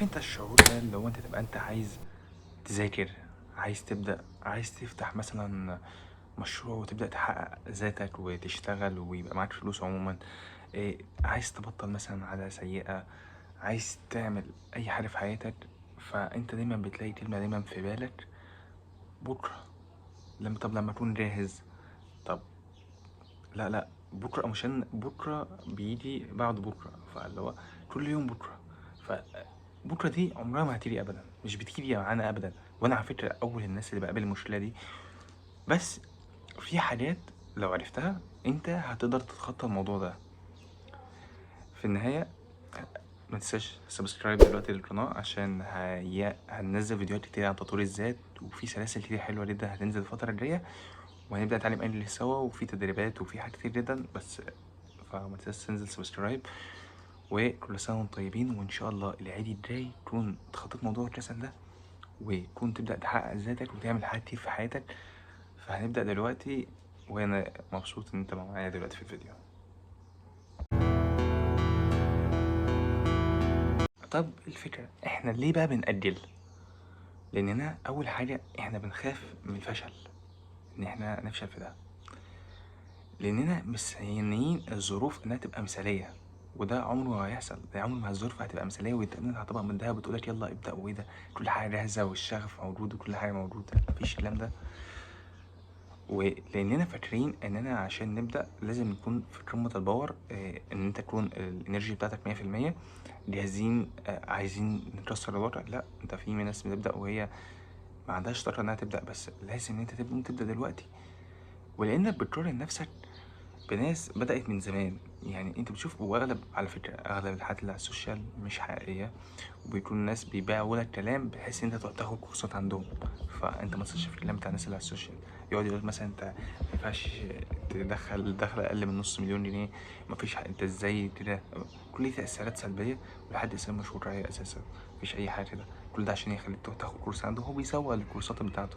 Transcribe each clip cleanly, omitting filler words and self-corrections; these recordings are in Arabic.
انت الشعور ده اللي هو انت تبقى انت عايز تذاكر، عايز تبدأ، عايز تفتح مثلا مشروع وتبدأ تحقق ذاتك وتشتغل ويبقى معاك فلوس عموما. عايز تبطل مثلا عادة سيئة، عايز تعمل أي حاجة في حياتك. فأنت دايما بتلاقي كلمة دايما في بالك: بكرة. لما أكون جاهز. طب لا لا، بكرة مش بكرة بيجي بعد بكرة، فاللي هو كل يوم بكرة. فبكرة دي عمرها ما هتيجي أبدا، مش بتيجي معانا أبدا. وأنا على فكرة أول الناس اللي بقابل المشكلة دي. بس في حاجات لو عرفتها أنت هتقدر تتخطى الموضوع ده. في النهاية ما تنساش سبسكرايب دلوقتي للقناة، عشان هننزل فيديوهات كتير عن تطوير الذات، وفي سلاسل كتير حلوة جدا هتنزل الفترة الجاية، وهنبدأ نتعلم انجلش سوا، وفي تدريبات وفي حاجات كتير جدا. بس فما تنساش تنزل سبسكرايب. وكل سنة وانتم طيبين، وإن شاء الله العيد الجاي تكون تخطيت موضوع الكسل ده، وتكون تبدأ تحقق ذاتك وتعمل حاجات كتير في حياتك. فهنبدأ دلوقتي، وأنا مبسوط إن أنت معايا دلوقتي في الفيديو. طب الفكرة إحنا ليه بقى بنأجل؟ لأننا أول حاجة إحنا بنخاف من الفشل، إن إحنا نفشل في ده، لأننا مستنيين الظروف إنها تبقى مثالية. وده عمره ما هيحصل، ده عمر ما الظروف هتبقى مثالية وتأمن على طبق من دهب وتقولك يلا ابدأ، وإيه ده كل حاجة جاهزة والشغف موجود وكل حاجة موجودة. مفيش الكلام ده. ولأننا فاكرين إننا عشان نبدأ لازم نكون في قمة الباور، إن أنت تكون الإنرجي بتاعتك 100% جاهزين، عايزين نكسر الوضع. لأ، أنت في ناس بتبدأ وهي ما عندهاش طاقة إنها تبدأ، بس لازم إن أنت تبدأ دلوقتي. ولأنك بتقارن نفسك بناس بدأت من زمان. يعني انت بتشوف، واغلب على فكرة اغلب الحاجات اللي على السوشيال مش حقيقية، وبيكون الناس بيبيعوا لك كلام بحيث ان انت تقعد تاخد كورسات عندهم. فانت ما تصدقش في الكلام بتاع الناس اللي على السوشيال. يقعد يقول مثلا انت ما ينفعش تدخل دخل اقل من نص مليون جنيه، ما فيش انت ازاي كده. كل دي تأثيرات سلبية، ولحد اساسا مش واقعية اساسا. مفيش اي حاجة كده، كل ده عشان يخليك تروح تاخد كورس عنده، هو بيسوق الكورسات بتاعته.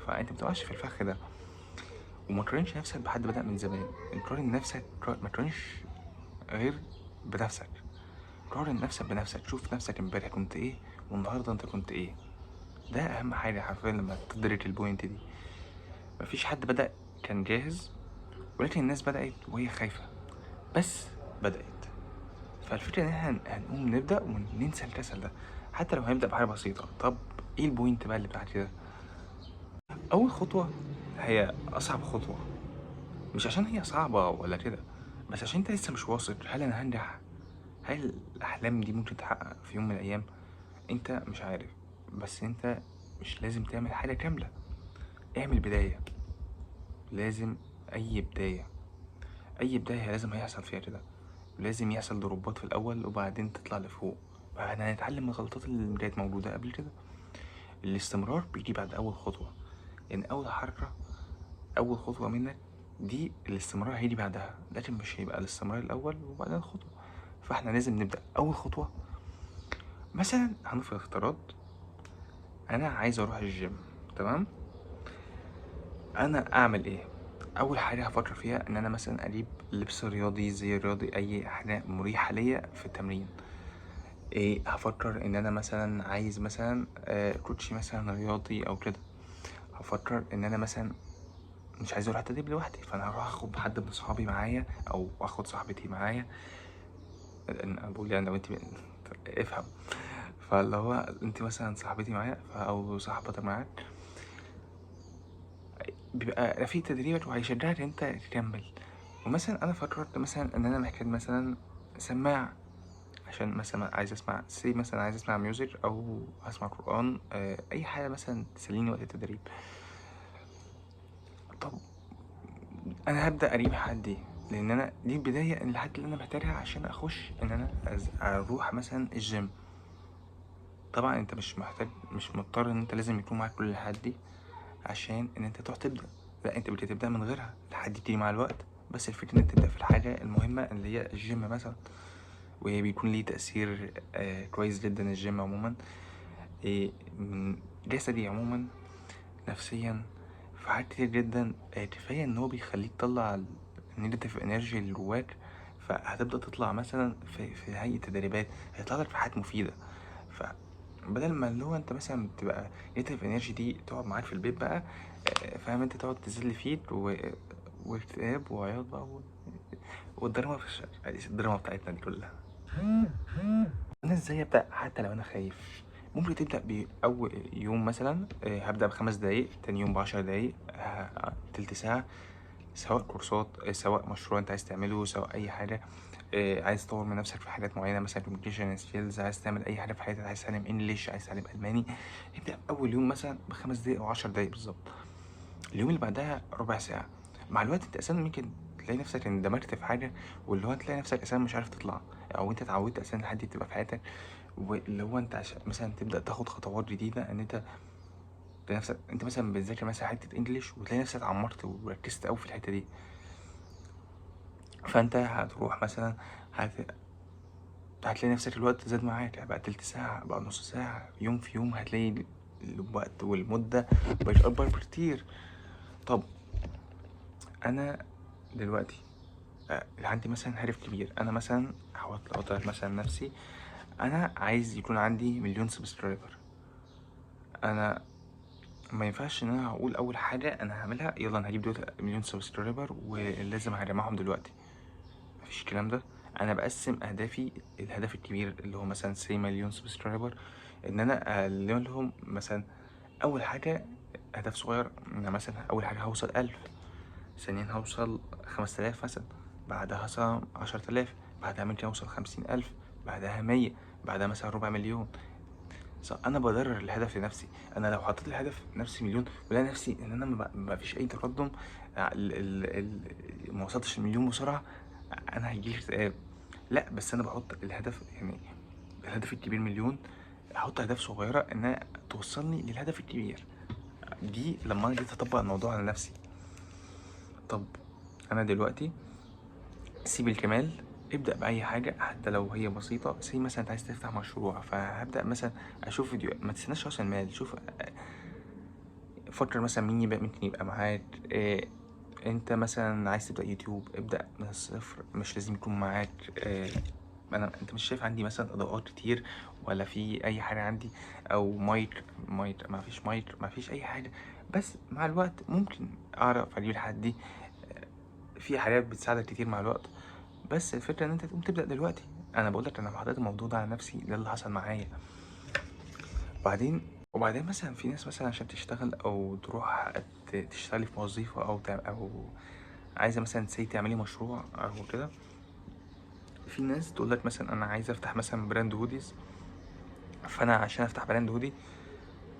فانت متبقاش في الفخ ده. وما تقارنش نفسك بحد بدأ من زمان. قارن نفسك، ما تقارنش غير بنفسك. قارن نفسك بنفسك، شوف نفسك امبارح كنت ايه والنهارده انت كنت ايه. ده اهم حاجه حرفيا لما تدرك البوينت دي. مفيش حد بدأ كان جاهز، ولكن الناس بدأت وهي خايفه، بس بدأت. فالفكره ان احنا هنقوم نبدأ وننسى الكسل ده، حتى لو هنبدأ بحاجه بسيطه. طب ايه البوينت بقى اللي بعد كده؟ اول خطوه هي اصعب خطوه، مش عشان هي صعبة ولا كده، بس عشان انت لسه مش واثق هل انا هنجح، هل الاحلام دي ممكن تتحقق في يوم من الايام. انت مش عارف، بس انت مش لازم تعمل حاجة كاملة. اعمل بداية. لازم اي بداية، اي بداية لازم هيحصل فيها كده. لازم يحصل ضربات في الاول وبعدين تطلع لفوق. احنا هنتعلم من الغلطات اللي كانت موجودة قبل كده. الاستمرار بيجي بعد اول خطوة. يعني اول حركة، اول خطوة منك دي الاستمرار هيجي بعدها، لكن مش هيبقى الاستمرار الاول وبعدين الخطوة. فاحنا لازم نبدأ اول خطوة. مثلا هنفرض افتراض انا عايز اروح الجيم، تمام. انا اعمل ايه؟ اول حاجة هفكر فيها ان انا مثلا اجيب لبس رياضي، زي رياضي، اي حاجة مريحة ليا في التمرين. ايه، هفكر ان انا مثلا عايز مثلا كوتشي مثلا رياضي او كده. هفكر ان انا مثلا مش عايز اروح التدريب لوحدي، فانا هروح اخد حد من صحابي معايا او اخد صاحبتي معايا. انا بقول يعني لو انت افهم. فاللي هو انت مثلا صاحبتي معايا او صاحبتك معاك، بيبقى رفيق تدريبك وهيشجعك انت تكمل. ومثلا انا فكرت مثلا ان انا محتاج مثلا سماعة، عشان مثلا عايز اسمع مثلا عايز اسمع ميوزك او اسمع قرآن، اي حاجة مثلا تسليني وقت التدريب. طب انا هبدأ اجيب حد دي، لان انا دي البداية الحد اللي انا محتاجها عشان اخش ان انا اروح مثلا الجيم. طبعا انت مش محتاج، مش مضطر ان انت لازم يكون معاك كل الحاجات دي عشان ان انت تروح تبدأ. لا، انت بتبدأ من غيرها، الحاجات دي بتيجي مع الوقت. بس الفكرة انك تبدأ في الحاجة المهمة اللي هي الجيم مثلا. وبيكون ليه تأثير كويس جدا الجيم عموما، من جسدي عموما، نفسيا، في حاجات كتير جدا. كفاية ان هو بيخليك تطلع النيجاتيف انرجي اللي جواك. فهتبدأ تطلع مثلا في هيئة تدريبات، هيطلع لك في حاجات مفيدة. فبدل ما اللي هو انت مثلا بتبقى نيتف انرجي دي تقعد معاك في البيت بقى، فاهم انت، تقعد تزل فيد واكتئاب وعياط بقى والدراما في الشارع، الدراما بتاعتنا دي كلها. انا ازاي ابدا حتى لو انا خايف؟ ممكن تبدا باول يوم مثلا، هبدا ب5 دقايق، تاني يوم ب10 دقايق، تلت ساعه، سواء كورسات، سواء مشروع انت عايز تعمله، سواء اي حاجه، عايز تطور من نفسك في حاجات معينه، مثلا كوميونيكيشن سكيلز، عايز تعمل اي حاجه في حياتك، عايز تتعلم انجليش، عايز تتعلم الماني، ابدا اول يوم مثلا ب5 دقايق او 10 دقايق بالظبط. اليوم اللي بعدها ربع ساعه. مع الوقت انت اساسا ممكن تلاقي نفسك اندمجت في حاجه، واللي هو تلاقي نفسك اساسا مش عارف تطلع، او انت اتعودت اساسا لحد تبقى في حياتك، واللي هو انت عشان مثلا تبدا تاخد خطوات جديده، ان انت تلاقي نفسك انت مثلا بتذاكر مثلا حته انجليش، وتلاقي نفسك اتعمقت وركزت قوي في الحته دي. فانت هتروح مثلا هت... هتلاقي نفسك الوقت زاد معاك، بقى تلت ساعة، بقى نص ساعة، يوم في يوم هتلاقي الوقت والمدة بقت أكبر بكتير. طب أنا دلوقتي عندي مثلا هدف كبير، أنا مثلا حاولت أوضح مثلا نفسي، أنا عايز يكون عندي 1,000,000 سبسكرايبر. أنا ما ينفعش ان انا اقول اول حاجه انا هعملها يلا انا هجيب دلوقتي 1,000,000 سبسكرايبر ولازم هجمعهم دلوقتي، مفيش الكلام ده. انا بقسم اهدافي، الهدف الكبير اللي هو مثلا 3 مليون سبسكرايبر، ان انا اقلم لهم مثلا اول حاجه هدف صغير، ان مثلا اول حاجه هوصل 1000، ثانيا هوصل 5000 مثلا، بعدها هوصل 10000، بعدها ممكن اوصل 50000، بعدها 100، بعدها مثلا ربع مليون. انا بدرر الهدف لنفسي. انا لو حطيت الهدف نفسي مليون ولا نفسي ان انا ما فيش اي تقدم، ما وصلتش المليون بسرعه، انا هيجيلي اكتئاب. لا بس انا بحط الهدف، يعني الهدف الكبير مليون، احط اهداف صغيره انها توصلني للهدف الكبير. دي لما انا جيت اطبق الموضوع على نفسي. طب انا دلوقتي سيب الكمال، ابدأ بأي حاجة حتى لو هي بسيطة. زي مثلا انت عايز تفتح مشروع، فهبدأ مثلا اشوف فيديو، ما تستناش راس المال، شوف فكر مثلا مين يبقى ممكن يبقى معاك. انت مثلا عايز تبدأ يوتيوب، ابدأ من الصفر، مش لازم يكون معاك انت مش شايف عندي مثلا اضاءات كتير، ولا في اي حاجة عندي، او مايك ما فيش اي حاجة، بس مع الوقت ممكن اعرف اجيب الحاجات دي. في حاجات بتساعدك كتير مع الوقت، بس الفكرة ان انت تقوم تبدأ دلوقتي. انا بقولك انا حطيت الموضوع ده على نفسي، ده اللي حصل معايا. وبعدين مثلا في ناس مثلا عشان تشتغل او تروح تشتغلي في وظيفة او عايزة مثلا تعملي مشروع او كده. في ناس تقولك مثلا انا عايزة افتح مثلا براند هوديز، فانا عشان افتح براند هودي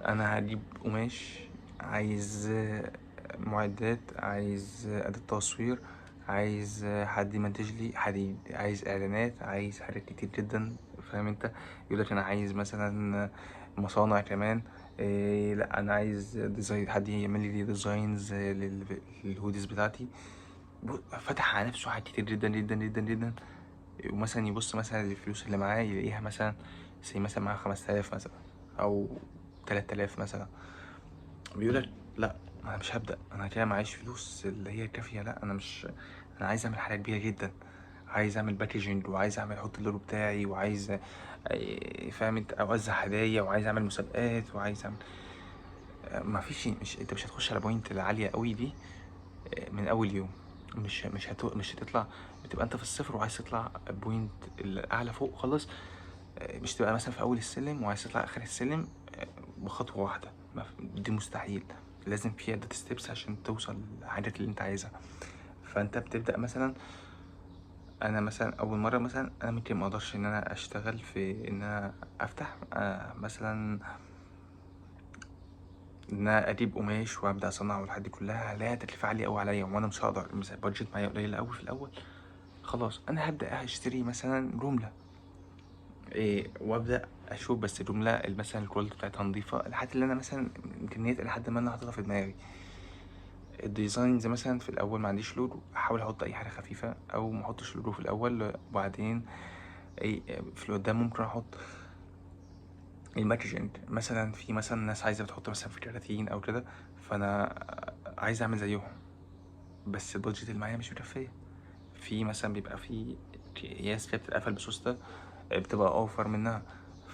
انا هجيب قماش، عايز معدات، عايز أداة تصوير، عايز حد يمنتج لي حديد، عايز اعلانات، عايز حاجات كتير جدا، فاهم انت. يقولك انا عايز مثلا مصانع كمان، إيه لا انا عايز ديزاين، حد يعمل لي ديزاينز للهوديز بتاعتي. فتح على نفسه حاجات كتير جدا جدا جدا جدا. ومثلا يبص مثلا للفلوس اللي معاه يلاقيها مثلا مثلا معاه 5000 مثلا، او 3000 مثلا، بيقولك لا انا مش هبدأ، انا كده معيش فلوس اللي هي كافية، لا انا مش، انا عايز اعمل حاجة كبيرة جدا، عايز اعمل باكجينج، وعايز اعمل احط اللوجو بتاعي، وعايز فاهم انت اوزع هدايا، وعايز اعمل مسابقات، وعايز اعمل ما فيش، مش انت مش هتخش على بوينت العالية قوي دي من اول يوم. مش هتطلع، بتبقى انت في الصفر وعايز تطلع بوينت الاعلى فوق خالص. مش تبقى مثلا في اول السلم وعايز تطلع اخر السلم بخطوه واحده، دي مستحيل. لازم في عدة ستيبس عشان توصل للحاجات اللي انت عايزها. فانت بتبدا مثلا، انا مثلا اول مره مثلا انا ممكن ما اقدرش ان انا اشتغل في ان انا افتح مثلا ان انا اجيب قماش وابدا اصنعه والحاجات دي كلها، هلاقيها تكلفه عاليه قوي عليا، وانا مش هقدر، البادجت معايا قليل قوي في الاول. خلاص انا هبدا اشتري مثلا جمله، وابدا اشوف بس الجمله مثلا الكواليتي بتاعتها نظيفه، الحاجات اللي انا مثلا امكانيات لحد ما انا حاططها في دماغي. الديزاينز مثلا في الاول ما عنديش لوجو، احاول احط اي حاجه خفيفه، او ما احطش لوجو في الاول، وبعدين في القدام ممكن احط الماكجينج. مثلا في مثلا ناس عايزه بتحط مثلا في كراتين او كده، فانا عايز اعمل زيهم، بس البادجت اللي معايا مش مكفيه. في مثلا بيبقى في اكياس كده بتتقفل بسوسته، بتبقى اوفر منها،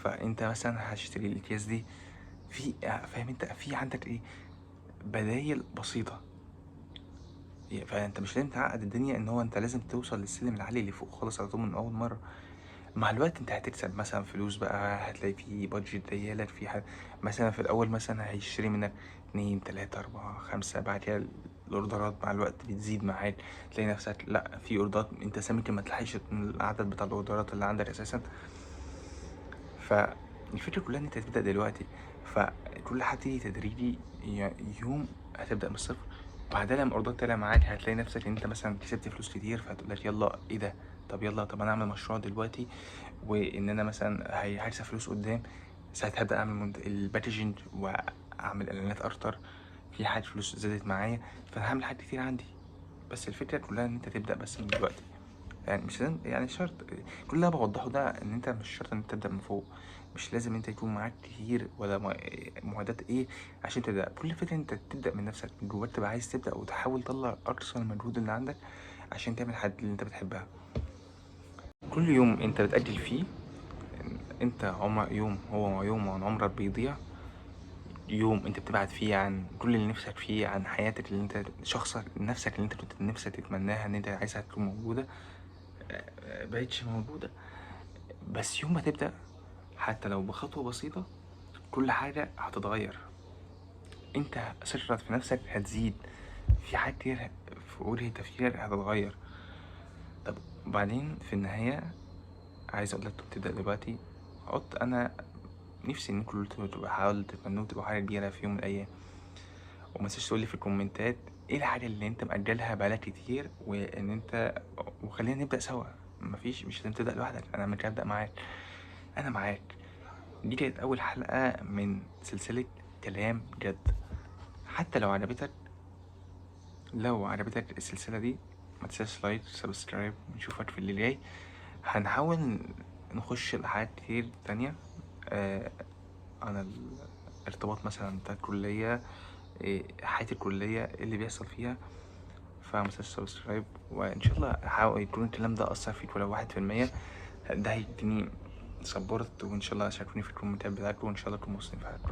فانت مثلا هتشتري الاكياس دي في فاهم انت في عندك ايه بدايل بسيطة. فانت مش لازم تعقد الدنيا ان هو انت لازم توصل للسلم العالي اللي فوق خالص على طول من اول مرة. مع الوقت انت هتكسب مثلا فلوس بقى، هتلاقي في بادجت جايلك في حد مثلا في الاول مثلا هيشتري منك اتنين تلاتة اربعة خمسة، بعد كده الاوردرات مع الوقت بتزيد معاك، تلاقي نفسك لا في اوردرات انت ممكن ما تلحقش العدد بتاع الاوردرات اللي عندك اساسا. فالفكرة كلها ان انت تبدأ دلوقتي، فكل حاجة تيجي تدريجي، يوم هتبدأ من الصفر، وبعدها لما الاوردرات طلع معاك هتلاقي نفسك ان انت مثلا كسبت فلوس كتير، فهتقول لك يلا ايه ده، طب يلا طب انا اعمل مشروع دلوقتي، وان انا مثلا هكسب فلوس قدام، ساعتها هبدأ اعمل الباكجينج واعمل اعلانات اكتر، في حاجة فلوس زادت معايا، فانا هعمل حاجات كتير عندي. بس الفكرة كلها ان انت تبدأ بس من دلوقتي، يعني مش لازم يعني شرط. كل اللي انا بوضحه ده ان انت مش شرط ان انت تبدا من فوق، مش لازم انت يكون معاك كتير ولا معدات ايه عشان تبدا. كل الفكره انت تبدا من نفسك من جواك، تبقى عايز تبدا وتحاول تطلع اقصى المجهود اللي عندك عشان تعمل حاجه اللي انت بتحبها. كل يوم انت بتأجل فيه، انت عمر يوم هو يوم عن عمرك بيضيع. يوم انت بتبعد فيه عن كل اللي نفسك فيه، عن حياتك اللي انت شخصك نفسك اللي انت كنت نفسك تتمناها ان انت عايزها تكون موجوده، بقتش موجوده. بس يوم ما تبدأ حتى لو بخطوة بسيطة كل حاجة هتتغير، انت ثقتك في نفسك هتزيد، في حاجات كتير في وجهة تفكيرك هتتغير. طب وبعدين في النهاية عايز اقول لك تبدأ دلوقتي. حط انا نفسي ان كل تبقى حاول تتمنوا تبقى حاجة كبيرة في يوم من الايام، ومتنساش تقولي في الكومنتات ايه الحاجة اللي انت مأجلها بقالك كتير وان انت، وخلينا نبدأ سوا. مش لازم تبدأ لوحدك، انا مش هبدأ معاك، انا معاك. دي كانت أول حلقة من سلسلة كلام جد. حتى لو عجبتك السلسلة دي ما تنساش لايك سبسكرايب، ونشوفك في اللي جاي. هنحاول نخش لحاجات كتير تانية عن الارتباط مثلا بتاع الكلية، حياة الكلية اللي بيحصل فيها. فمتنساش سبسكرايب، وإن شاء الله هحاول يكون الكلام ده أثر فيك ولو 1%، ده هيديني سبورت. وإن شاء الله شاركوني في الكومنتات بتاعتكم، وإن شاء الله تكونوا مبسوطين في حياتكم.